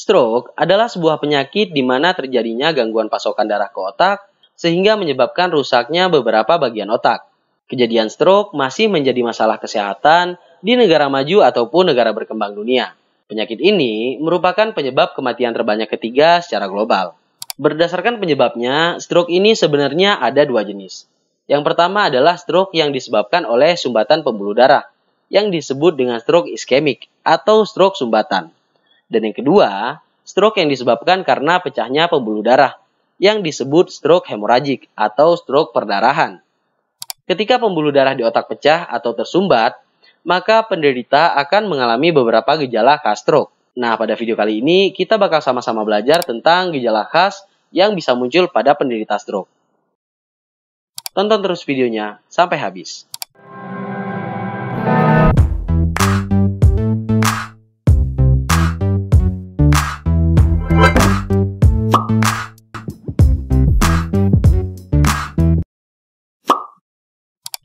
Stroke adalah sebuah penyakit di mana terjadinya gangguan pasokan darah ke otak sehingga menyebabkan rusaknya beberapa bagian otak. Kejadian stroke masih menjadi masalah kesehatan di negara maju ataupun negara berkembang dunia. Penyakit ini merupakan penyebab kematian terbanyak ketiga secara global. Berdasarkan penyebabnya, stroke ini sebenarnya ada dua jenis. Yang pertama adalah stroke yang disebabkan oleh sumbatan pembuluh darah, yang disebut dengan stroke iskemik atau stroke sumbatan. Dan yang kedua, stroke yang disebabkan karena pecahnya pembuluh darah, yang disebut stroke hemoragik atau stroke perdarahan. Ketika pembuluh darah di otak pecah atau tersumbat, maka penderita akan mengalami beberapa gejala khas stroke. Nah, pada video kali ini kita bakal sama-sama belajar tentang gejala khas yang bisa muncul pada penderita stroke. Tonton terus videonya sampai habis.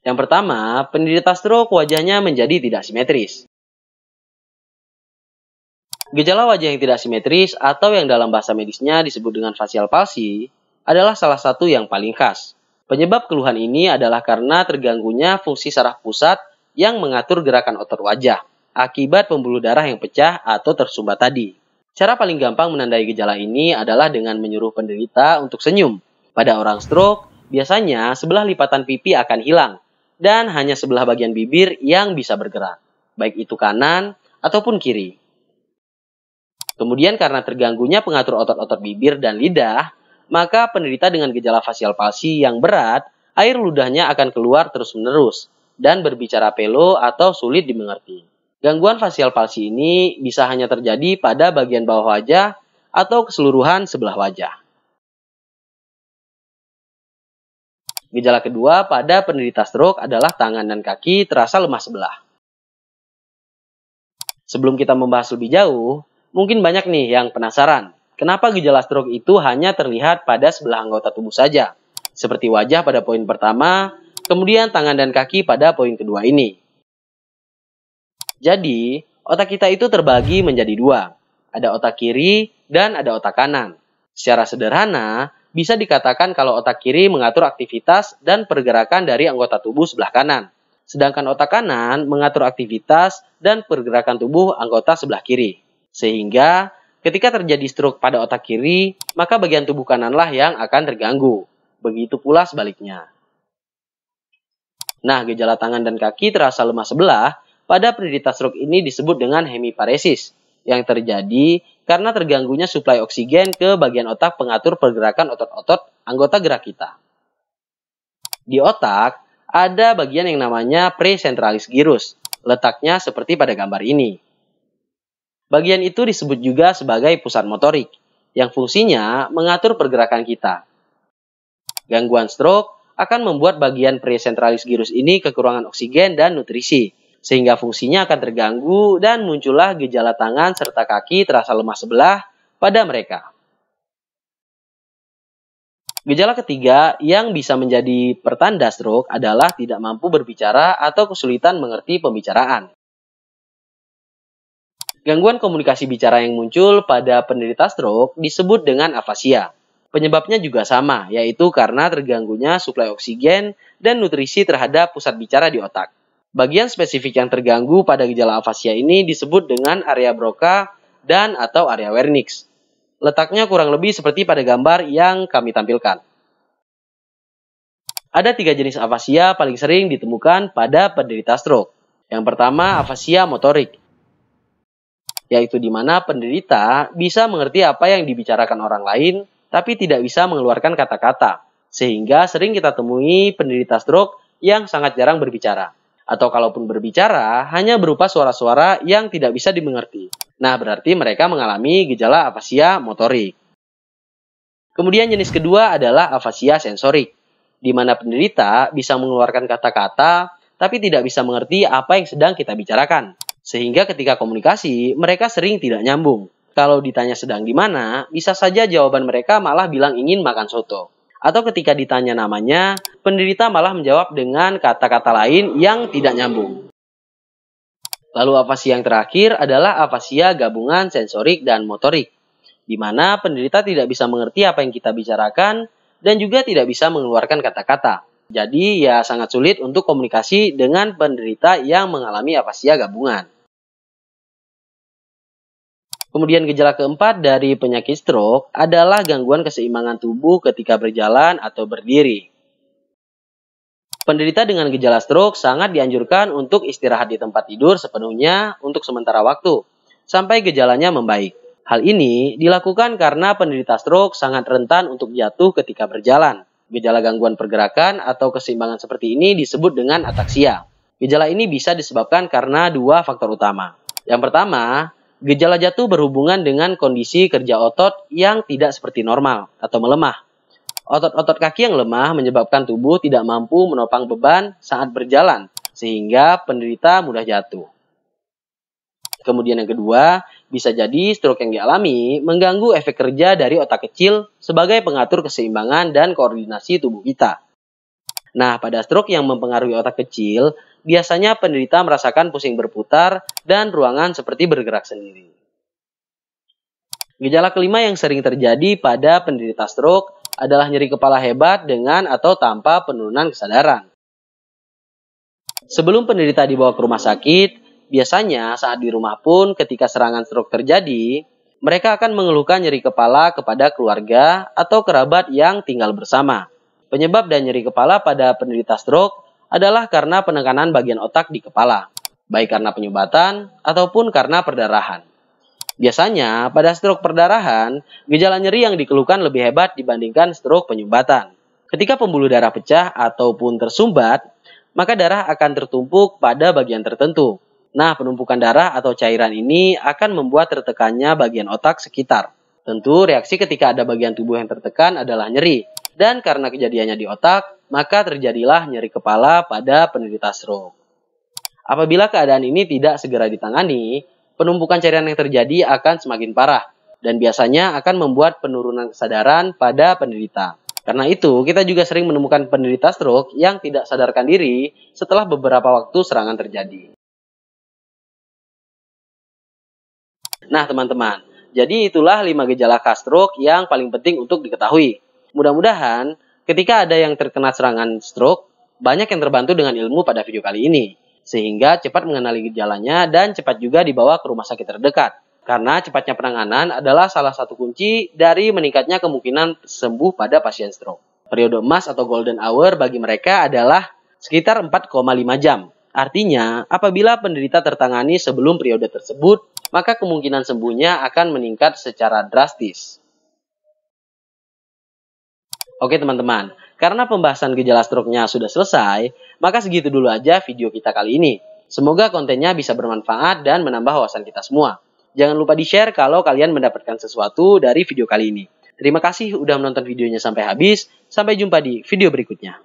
Yang pertama, penderita stroke wajahnya menjadi tidak simetris. Gejala wajah yang tidak simetris atau yang dalam bahasa medisnya disebut dengan facial palsy adalah salah satu yang paling khas. Penyebab keluhan ini adalah karena terganggunya fungsi saraf pusat yang mengatur gerakan otot wajah akibat pembuluh darah yang pecah atau tersumbat tadi. Cara paling gampang menandai gejala ini adalah dengan menyuruh penderita untuk senyum. Pada orang stroke, biasanya sebelah lipatan pipi akan hilang dan hanya sebelah bagian bibir yang bisa bergerak, baik itu kanan ataupun kiri. Kemudian karena terganggunya pengatur otot-otot bibir dan lidah, maka penderita dengan gejala facial palsy yang berat, air ludahnya akan keluar terus-menerus dan berbicara pelo atau sulit dimengerti. Gangguan facial palsy ini bisa hanya terjadi pada bagian bawah wajah atau keseluruhan sebelah wajah. Gejala kedua pada penderita stroke adalah tangan dan kaki terasa lemah sebelah. Sebelum kita membahas lebih jauh, mungkin banyak nih yang penasaran, kenapa gejala stroke itu hanya terlihat pada sebelah anggota tubuh saja, seperti wajah pada poin pertama, kemudian tangan dan kaki pada poin kedua ini. Jadi, otak kita itu terbagi menjadi dua, ada otak kiri dan ada otak kanan. Secara sederhana, bisa dikatakan kalau otak kiri mengatur aktivitas dan pergerakan dari anggota tubuh sebelah kanan. Sedangkan otak kanan mengatur aktivitas dan pergerakan tubuh anggota sebelah kiri. Sehingga ketika terjadi stroke pada otak kiri, maka bagian tubuh kananlah yang akan terganggu. Begitu pula sebaliknya. Nah, gejala tangan dan kaki terasa lemah sebelah pada penderita stroke ini disebut dengan hemiparesis, yang terjadi karena terganggunya suplai oksigen ke bagian otak pengatur pergerakan otot-otot anggota gerak kita. Di otak, ada bagian yang namanya presentralis gyrus, letaknya seperti pada gambar ini. Bagian itu disebut juga sebagai pusat motorik, yang fungsinya mengatur pergerakan kita. Gangguan stroke akan membuat bagian presentralis gyrus ini kekurangan oksigen dan nutrisi, sehingga fungsinya akan terganggu dan muncullah gejala tangan serta kaki terasa lemah sebelah pada mereka. Gejala ketiga yang bisa menjadi pertanda stroke adalah tidak mampu berbicara atau kesulitan mengerti pembicaraan. Gangguan komunikasi bicara yang muncul pada penderita stroke disebut dengan afasia. Penyebabnya juga sama, yaitu karena terganggunya suplai oksigen dan nutrisi terhadap pusat bicara di otak. Bagian spesifik yang terganggu pada gejala afasia ini disebut dengan area Broca dan atau area Wernicke. Letaknya kurang lebih seperti pada gambar yang kami tampilkan. Ada 3 jenis afasia paling sering ditemukan pada penderita stroke. Yang pertama, afasia motorik, yaitu di mana penderita bisa mengerti apa yang dibicarakan orang lain, tapi tidak bisa mengeluarkan kata-kata, sehingga sering kita temui penderita stroke yang sangat jarang berbicara. Atau kalaupun berbicara, hanya berupa suara-suara yang tidak bisa dimengerti. Nah, berarti mereka mengalami gejala afasia motorik. Kemudian jenis kedua adalah afasia sensorik, di mana penderita bisa mengeluarkan kata-kata, tapi tidak bisa mengerti apa yang sedang kita bicarakan. Sehingga ketika komunikasi, mereka sering tidak nyambung. Kalau ditanya sedang di mana, bisa saja jawaban mereka malah bilang ingin makan soto. Atau ketika ditanya namanya, penderita malah menjawab dengan kata-kata lain yang tidak nyambung. Lalu afasia yang terakhir adalah afasia gabungan sensorik dan motorik, di mana penderita tidak bisa mengerti apa yang kita bicarakan dan juga tidak bisa mengeluarkan kata-kata. Jadi ya sangat sulit untuk komunikasi dengan penderita yang mengalami afasia gabungan. Kemudian gejala keempat dari penyakit stroke adalah gangguan keseimbangan tubuh ketika berjalan atau berdiri. Penderita dengan gejala stroke sangat dianjurkan untuk istirahat di tempat tidur sepenuhnya untuk sementara waktu, sampai gejalanya membaik. Hal ini dilakukan karena penderita stroke sangat rentan untuk jatuh ketika berjalan. Gejala gangguan pergerakan atau keseimbangan seperti ini disebut dengan ataksia. Gejala ini bisa disebabkan karena dua faktor utama. Yang pertama, gejala jatuh berhubungan dengan kondisi kerja otot yang tidak seperti normal atau melemah. Otot-otot kaki yang lemah menyebabkan tubuh tidak mampu menopang beban saat berjalan, sehingga penderita mudah jatuh. Kemudian yang kedua, bisa jadi stroke yang dialami mengganggu efek kerja dari otak kecil sebagai pengatur keseimbangan dan koordinasi tubuh kita. Nah, pada stroke yang mempengaruhi otak kecil, biasanya penderita merasakan pusing berputar dan ruangan seperti bergerak sendiri. Gejala kelima yang sering terjadi pada penderita stroke adalah nyeri kepala hebat dengan atau tanpa penurunan kesadaran. Sebelum penderita dibawa ke rumah sakit, biasanya saat di rumah pun ketika serangan stroke terjadi, mereka akan mengeluhkan nyeri kepala kepada keluarga atau kerabat yang tinggal bersama. Penyebab dan nyeri kepala pada penderita stroke adalah karena penekanan bagian otak di kepala, baik karena penyumbatan ataupun karena perdarahan. Biasanya, pada stroke perdarahan, gejala nyeri yang dikeluhkan lebih hebat dibandingkan stroke penyumbatan. Ketika pembuluh darah pecah ataupun tersumbat, maka darah akan tertumpuk pada bagian tertentu. Nah, penumpukan darah atau cairan ini akan membuat tertekannya bagian otak sekitar. Tentu, reaksi ketika ada bagian tubuh yang tertekan adalah nyeri. Dan karena kejadiannya di otak, maka terjadilah nyeri kepala pada penderita stroke. Apabila keadaan ini tidak segera ditangani, penumpukan cairan yang terjadi akan semakin parah dan biasanya akan membuat penurunan kesadaran pada penderita. Karena itu, kita juga sering menemukan penderita stroke yang tidak sadarkan diri setelah beberapa waktu serangan terjadi. Nah, teman-teman, jadi itulah 5 gejala khas stroke yang paling penting untuk diketahui. Mudah-mudahan, ketika ada yang terkena serangan stroke, banyak yang terbantu dengan ilmu pada video kali ini. Sehingga cepat mengenali gejalanya dan cepat juga dibawa ke rumah sakit terdekat. Karena cepatnya penanganan adalah salah satu kunci dari meningkatnya kemungkinan sembuh pada pasien stroke. Periode emas atau golden hour bagi mereka adalah sekitar 4,5 jam. Artinya, apabila penderita tertangani sebelum periode tersebut, maka kemungkinan sembuhnya akan meningkat secara drastis. Oke teman-teman, karena pembahasan gejala stroke-nya sudah selesai, maka segitu dulu aja video kita kali ini. Semoga kontennya bisa bermanfaat dan menambah wawasan kita semua. Jangan lupa di-share kalau kalian mendapatkan sesuatu dari video kali ini. Terima kasih udah menonton videonya sampai habis. Sampai jumpa di video berikutnya.